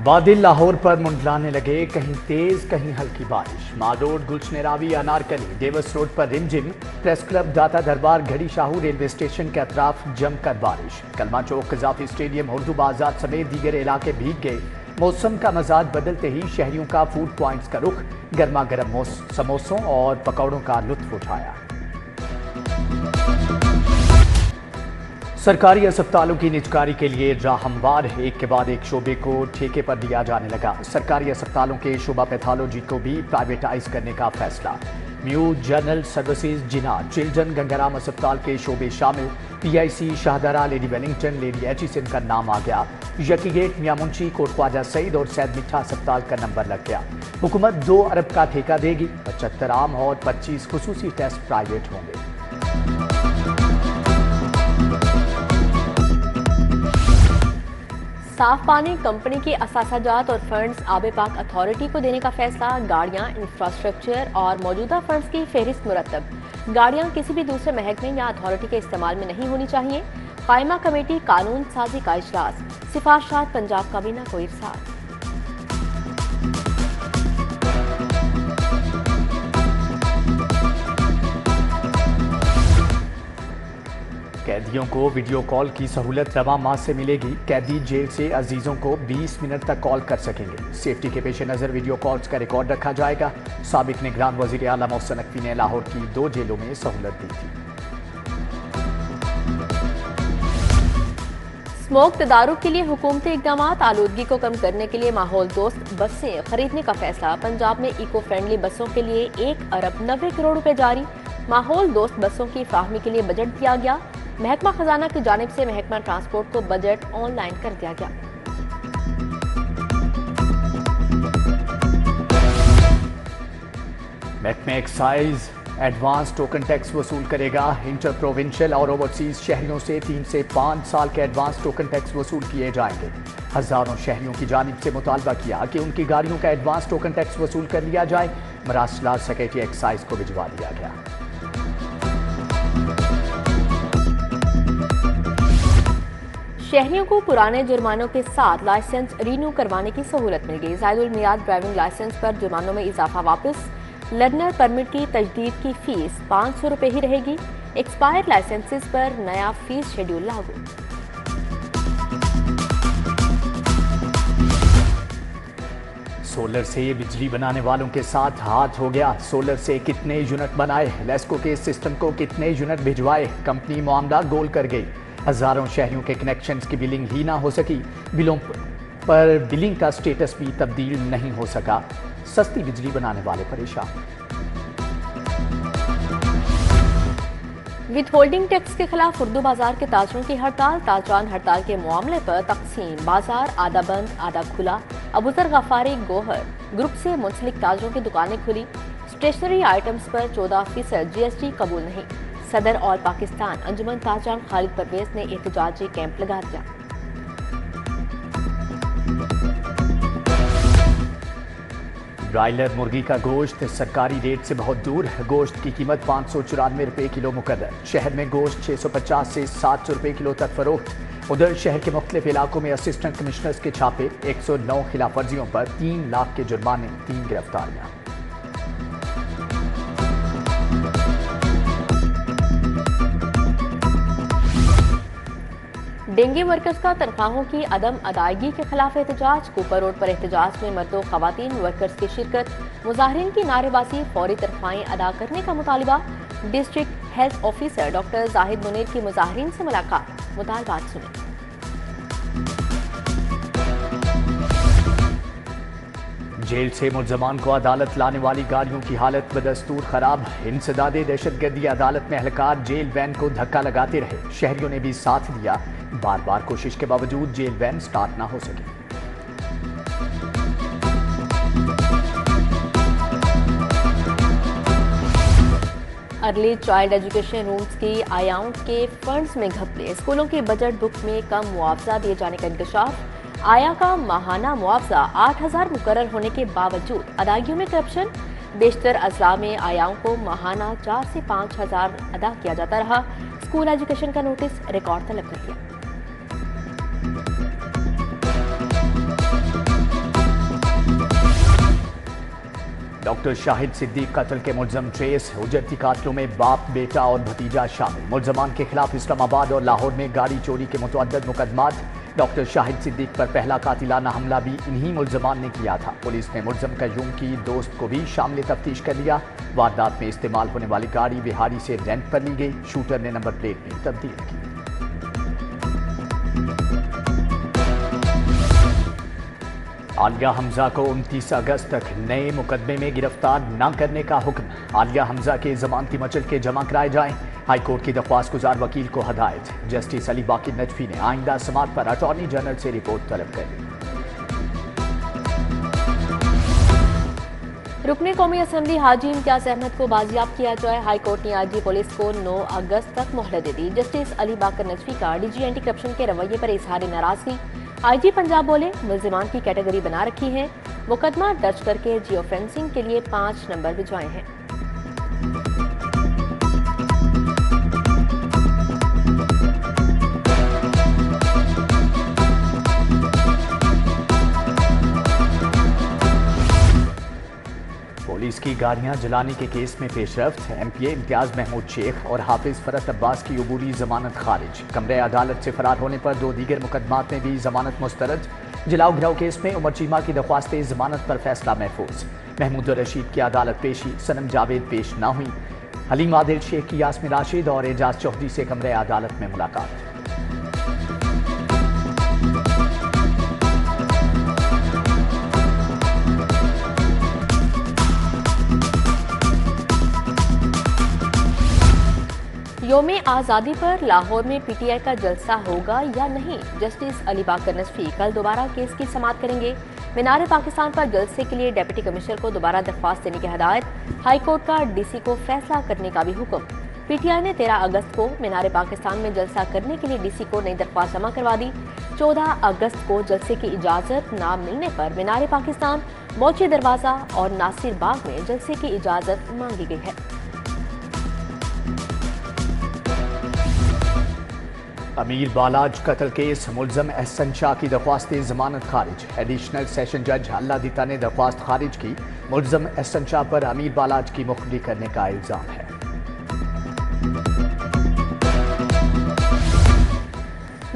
बादल लाहौर पर मुंडलाने लगे, कहीं तेज कहीं हल्की बारिश। माल रोड, गुलशन रावी, अनारकली, डेवस रोड पर रिमझिम। प्रेस क्लब, दाता दरबार, घड़ी शाहू रेलवे स्टेशन के अतराफ जमकर बारिश। कलमा चौक, कजाफी स्टेडियम, उर्दू बाजार समेत दीगर इलाके भीग गए। मौसम का मजाज बदलते ही शहरियों का फूड पॉइंट्स का रुख गर्मा गर्म समोसों और पकौड़ों का लुत्फ उठाया। सरकारी अस्पतालों की निजकारी के लिए राह हमवार, एक के बाद एक शोबे को ठेके पर दिया जाने लगा। सरकारी अस्पतालों के शोबा पैथोलॉजी को भी प्राइवेटाइज करने का फैसला। म्यू जनरल सर्विसेज, जिना, चिल्ड्रन, गंगाराम अस्पताल के शोबे शामिल। PIC, Shahdara, lady Wellington, lady Aitchison का नाम आ गया। यकी गेट, मियां मुंशी, कोट ख्वाजा सईद और सैद मिठा अस्पताल का नंबर लग गया। हुकूमत 2 अरब का ठेका देगी। 75 आम और 25 खुसूसी टेस्ट प्राइवेट होंगे। साफ पानी कंपनी के असासाजात और फंड्स आबे पाक अथॉरिटी को देने का फैसला। गाड़ियां, इंफ्रास्ट्रक्चर और मौजूदा फंड्स की फहरिस्त मुरतब। गाड़ियां किसी भी दूसरे महकमे या अथॉरिटी के इस्तेमाल में नहीं होनी चाहिए। कायमा कमेटी कानून साजी का इजलास। सिफारिशात पंजाब काबीना को इरसाल। कैदियों को वीडियो कॉल की सहूलत रवा माह से मिलेगी। कैदी जेल से अजीजों को 20 मिनट तक कॉल कर सकेंगे। सेफ्टी के पेश नज़र वीडियो कॉल्स का रिकॉर्ड रखा जाएगा। साबिक निगरान वज़ीर आला मोहसिन नकवी ने लाहौर की 2 जेलों में सहूलत दी थी। स्मोक तदारुक के लिए हुकूमती इकदाम। आलूदगी को कम करने के लिए माहौल दोस्त बसें खरीदने का फैसला। पंजाब में इको फ्रेंडली बसों के लिए 1 अरब 90 करोड़ रुपए जारी। माहौल दोस्त बसों की फ्राहमी के लिए बजट दिया गया। महकमा खजाना की जानिब से महकमा ट्रांसपोर्ट को बजट ऑनलाइन कर दिया गया। महकमा एक्साइज एडवांस टोकन टैक्स वसूल करेगा। इंटर प्रोविंशियल और ओवरसीज शहरियों से 3 से 5 साल के एडवांस टोकन टैक्स वसूल किए जाएंगे। हजारों शहरियों की जानिब से मुतालबा किया कि उनकी गाड़ियों का एडवांस टोकन टैक्स वसूल कर लिया जाए। मरासला सेक्रेटरी एक्साइज को भिजवा दिया गया। शहरियों को पुराने जुर्मानों के साथ लाइसेंस रीन्यू करवाने की सहूलत मिल गई। ज़ायदुल मियाद ड्राइविंग लाइसेंस पर जुर्मानों में इजाफा वापस। लर्नर परमिट की तजदीद की फीस 500 रुपए ही रहेगी। एक्सपायर्ड लाइसेंसेस पर नया फीस शेड्यूल लागू। सोलर से बिजली बनाने वालों के साथ हाथ हो गया। सोलर से कितने यूनिट बनाए, लेस्को के सिस्टम को कितने यूनिट भिजवाए, कंपनी मामला गोल कर गई। हजारों शहरियों के कनेक्शंस की बिलिंग ही ना हो सकी। बिलों पर बिलिंग का स्टेटस भी तब्दील नहीं हो सका। सस्ती बिजली बनाने वाले परेशान। विद होल्डिंग टैक्स के खिलाफ उर्दू बाजार के ताजरों की हड़ताल। ताजरान हड़ताल के मामले पर तकसीम। बाजार आधा बंद आधा खुला। अबूजर गफारी गोहर ग्रुप से मुंसलिक ताजरों की दुकानें खुली। स्टेशनरी आइटम्स पर 14% GST कबूल नहीं। सदर और पाकिस्तान अंजुमन ताजरान खालिद परवेज ने एहतजाजी कैंप लगा दिया। ब्रायलर मुर्गी का गोश्त सरकारी रेट से बहुत दूर। गोश्त की कीमत 594 रुपए किलो मुकर्रर। शहर में गोश्त 650 से 700 रुपए किलो तक फरोख्त। उधर शहर के मुख्तलिफ इलाकों में असिस्टेंट कमिश्नर्स के छापे। 109 खिलाफ वर्जियों पर 3 लाख के जुर्माने, 3 गिरफ्तारियां। डेंगू वर्कर्स का तनख्वाहों की अदम अदायगी के खिलाफ एहतजाज। कूपर रोड पर एहतजाज में मर्दों खवातीन वर्कर्स की शिरकत। मुजाहिरीन की नारेबाजी, फौरी तनख्वाहें अदा करने का मुतालबा। District health officer doctor Zahid Munir की मुजाहिरीन से मुलाकात। मुतालबात सुने। जेल से मुलजमान को अदालत लाने वाली गाड़ियों की हालत बदस्तूर खराब। इंसदादे दहशतगर्दी अदालत में एहलकार जेल वैन को धक्का लगाते रहे। शहरियों ने भी साथ दिया। बार बार कोशिश के बावजूद जेल वैन स्टार्ट ना हो सकी। अर्ली चाइल्ड एजुकेशन रूम्स की आयाओं के फंड्स में घपले। स्कूलों की बजट बुक में कम मुआवजा दिए जाने का इंकशाफ। आया का माहाना मुआवजा 8000 मुकर्रर होने के बावजूद अदायगियों में करप्शन। बेशतर अजला में आयाओं को माहाना 4 से 5 हजार अदा किया जाता रहा। स्कूल एजुकेशन का नोटिस रिकॉर्ड तलब कर लिया। डॉक्टर शाहिद सिद्दीक कत्ल के मुलजम ट्रेस, उजरती कातलों में बाप, बेटा और भतीजा शामिल। मुलजमान के खिलाफ इस्लामाबाद और लाहौर में गाड़ी चोरी के मुतअद्दिद मुकदमात। डॉक्टर शाहिद सिद्दीक पर पहला कातिलाना हमला भी इन्हीं मुलजमान ने किया था। पुलिस ने मुलजम कयूम की दोस्त को भी शामिल तफ्तीश कर लिया। वारदात में इस्तेमाल होने वाली गाड़ी बिहारी से रेंट पर ली गई। शूटर ने नंबर प्लेट में तब्दील की। आलिया हमजा को 29 अगस्त तक नए मुकदमे में गिरफ्तार न करने का हुक्म। आलिया हमजा के जमानती मचल के जमा कराए जाएं। हाईकोर्ट की दरख्वास्त गुजार वकील को हदायत। जस्टिस अली बाकी नजफी ने आइंदा समात पर अटॉर्नी जनरल से रिपोर्ट तलब कर ली। रुकने कौमी असम्बली हाजी इम्तियाज अहमद को बाजियाब किया जाए। हाईकोर्ट ने आईजी पुलिस को 9 अगस्त तक मोहलत दे दी। जस्टिस अली बाकर नजफी का डीजी एंटी करप्शन के रवैये पर इजहार नाराजगी। आईजी पंजाब बोले, मुल्जिमान की कैटेगरी बना रखी है, मुकदमा दर्ज करके जियो फेंसिंग के लिए 5 नंबर भिजवाए हैं। पुलिस की गाड़ियां जलाने के केस में पेशरफ्त। एमपीए इम्तियाज महमूद शेख और हाफिज फरत अब्बास की अबूरी जमानत खारिज। कमरे अदालत से फरार होने पर 2 दीगर मुकदमात में भी जमानत मुस्तरद। जलाओ घिराव केस में उमर चीमा की दरख्वास्त जमानत पर फैसला महफूज। महमूद रशीद की अदालत पेशी, सनम जावेद पेश न हुई। हलीम आदिल शेख की यास्मीन राशिद और एजाज चौधरी से कमरे अदालत में मुलाकात। योमे आज़ादी पर लाहौर में पीटीआई का जलसा होगा या नहीं, जस्टिस अली बाकर नजफी कल दोबारा केस की समाअत करेंगे। मीनार पाकिस्तान पर जलसे के लिए डिप्टी कमिश्नर को दोबारा दरख्वास्त देने की हदायत। हाईकोर्ट का डीसी को फैसला करने का भी हुक्म। पीटीआई ने 13 अगस्त को मीनार पाकिस्तान में जलसा करने के लिए डीसी को नई दरख्वास्त जमा करवा दी। 14 अगस्त को जलसे की इजाजत न मिलने पर मीनार पाकिस्तान, मौची दरवाजा और नासिर बाग में जलसे की इजाजत मांगी गई है। अमीर बालाज कत्ल केस, मुलजम एहसन शाह की दरख्वास्त जमानत खारिज। एडिशनल सेशन जज अल्लाह दीता ने दरख्वास्त खारिज की। मुलजम एहसन शाह पर अमीर बालाज की मुखबिरी करने का इल्जाम है।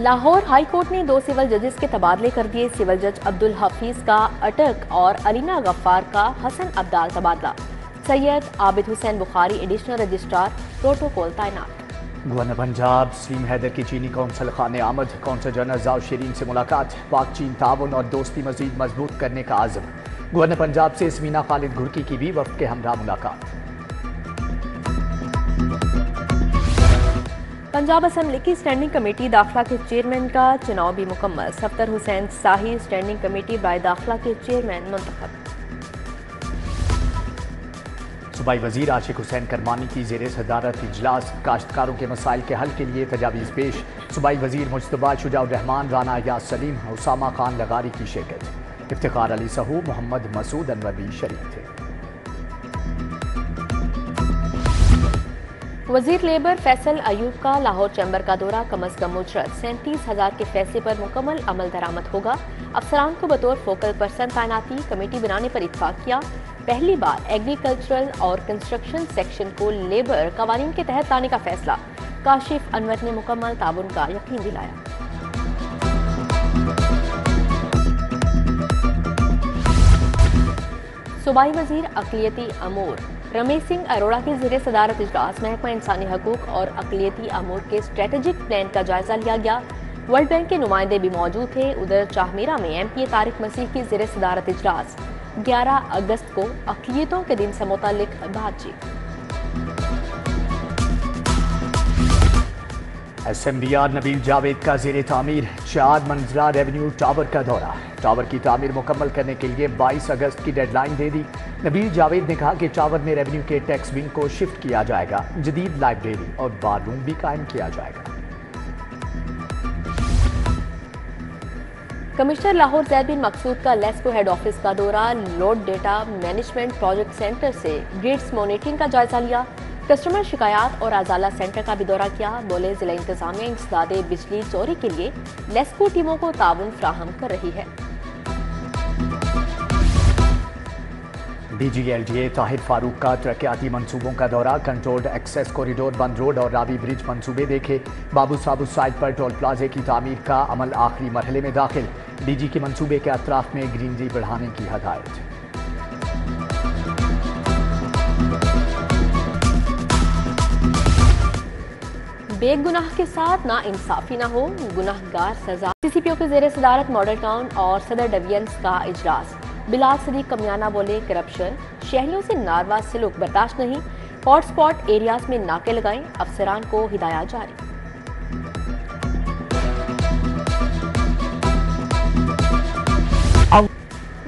लाहौर हाई कोर्ट ने 2 सिविल जजेस के तबादले कर दिए। सिविल जज अब्दुल हफीज का अटक और अलीना गफ्फार का हसन अब्दाल तबादला। Syed Abid Hussain Bukhari additional registrar protocol तैनात। गवर्नर पंजाब सलीम हैदर की चीनी कौंसल खाने आमद। कौंसल जनरल जाओ शीरीन से मुलाकात। पाक चीन ताउन और दोस्ती मजीद मजबूत करने का आज़म। गवर्नर पंजाब से इसमीना खालिद घुरकी की भी वफ्द के हमरा मुलाकात। पंजाब असम्बली की स्टैंडिंग कमेटी दाखिला के चेयरमैन का चुनाव भी मुकम्मल। सफ्तर हुसैन साही स्टैंडिंग कमेटी बाय दाखिला के चेयरमैन मुंतखब। सूबाई वजीर आशिक हुसैन करमानी की ज़ेरे सदारत इजलास। काश्तकारों के मसाइल के हल के लिए तजावीज़ पेश। सूबाई वजीर मुज्तबा शुजाउर रहमान, राना यास सलीम, उसामा खान लगारी की शिरकत। इफ्तिखार अली सहू, मोहम्मद मसूद अनवर भी शरीक थे। वजीर लेबर फैसल अयूब का लाहौर चैम्बर का दौरा। कम अज कम उजरत 37,000 के फैसले पर मुकम्मल अमल दरामद होगा। अफसरान को बतौर फोकल पर्सन तैनाती। कमेटी बनाने पर इत्तफाक किया। पहली बार एग्रीकल्चरल और कंस्ट्रक्शन सेक्शन को लेबर कवानीन के तहत लाने का फैसला। काशिफ अनवर ने मुकम्मल ताउन का यकीन दिलाया। सूबाई वजीर अक़लियती अमूर रमेश सिंह अरोड़ा की ज़ेरे सदारत इजलास महकमा इंसानी हकूक और अक़लियती अमूर के स्ट्रेटेजिक प्लान का जायजा लिया गया। वर्ल्ड बैंक के नुमाइंदे भी मौजूद थे। उधर चाहमीरा में एमपीए तारिक मसीह की ज़ेरे सदारत इजलास। 11 अगस्त को अक़लियतों के दिन से मुतालिक बातचीत। SMBR नबील जावेद का ज़ेरे तामीर। 4 मंजिला रेवेन्यू टावर का दौरा। टावर की तामीर मुकम्मल करने के लिए 22 अगस्त की डेडलाइन दे दी। नबील जावेद ने कहा कि टावर में रेवेन्यू के टैक्स विंग को शिफ्ट किया जाएगा। जदीद लाइब्रेरी और बार रूम भी कायम किया जाएगा। कमिश्नर लाहौर ज़ैद बिन मकसूद का लेस्को हेड ऑफिस का दौरा। Load data management project centre से ग्रिड्स मॉनिटरिंग का जायजा लिया। कस्टमर शिकायत और अजाला सेंटर का भी दौरा किया। बोले, जिला इंतजामिया इंसदादे बिजली चोरी के लिए लेस्को टीमों को ताउन फ्राहम कर रही है। DGLDA ताहिर फारूक का तरक्याती मंसूबों का दौरा, कंट्रोल्ड एक्सेस कॉरिडोर, बंद रोड और रावी ब्रिज मंसूबे देखे। बाबू साबू साइट पर टोल प्लाजे की तामीर का अमल आखिरी मरहले में दाखिल। DG के मंसूबे के अतराफ में ग्रीनरी बढ़ाने की हदायत। बेगुनाह के साथ ना इंसाफी ना हो, गुनाहगार सजा। CCPO के जेर सदारत मॉडल टाउन और सदर डिवीजन्स का इजलास। बिलाल सदीक कमियाना बोले, करप्शन, शहरियों से नारवा सलूक बर्दाश्त नहीं। हॉटस्पॉट एरियाज में नाके लगाएं, अफसरान को हिदायत जारी।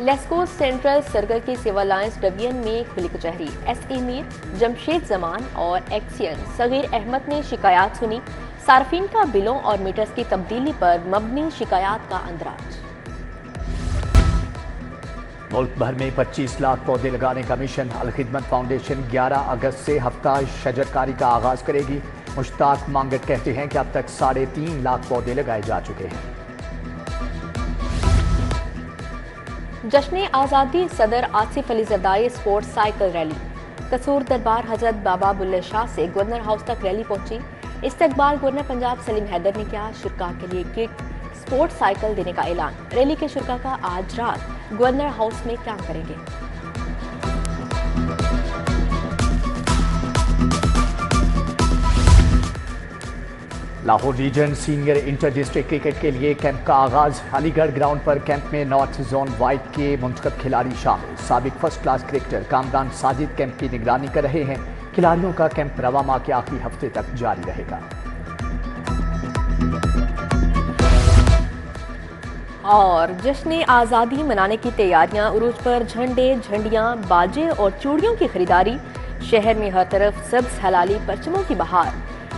लेस्को सेंट्रल सर्कल की सिविल लाइंस डिवीजन में खुली कचहरी। SE मीर, जमशेद जमान और एक्सियन सगीर अहमद ने शिकायत सुनी। सार्फिन का बिलों और मीटर्स की तब्दीली पर मबनी शिकायत का अंदराज। मुल्क भर में 25 लाख पौधे लगाने का मिशन। अल खिदमत फाउंडेशन 11 अगस्त से हफ्ता शजरकारी का आगाज करेगी। मुश्ताक मांगट कहते हैं कि अब तक 3.5 लाख पौधे लगाए जा चुके हैं। जश्न आज़ादी सदर Asif Ali Zardari sports cycle rally. कसूर दरबार हजरत बाबा बुल्ले शाह से गवर्नर हाउस तक रैली पहुंची। इस्तकबाल गवर्नर पंजाब सलीम हैदर ने किया। शुरा के लिए किट स्पोर्ट्स साइकिल देने का ऐलान। रैली के शुरा का आज रात गवर्नर हाउस में क्या करेंगे। Lahore region senior inter district cricket के लिए कैंप का आगाज। अलीगढ़ ग्राउंड पर कैंप में नॉर्थ जोन वाइड के मुंतखब खिलाड़ी शामिल। साबिक first class cricketer Kamran Sajid camp की निगरानी कर रहे हैं। खिलाड़ियों का कैंप रवा माह के आखिरी हफ्ते तक जारी रहेगा। और जश्न आज़ादी मनाने की तैयारियां, उरूज पर झंडे, झंडियां, बाजे और चूड़ियों की खरीदारी। शहर में हर तरफ सब्ज हलाली परचमों की बहार।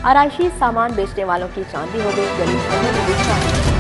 आराइशी सामान बेचने वालों की चांदी हो गई। गरीब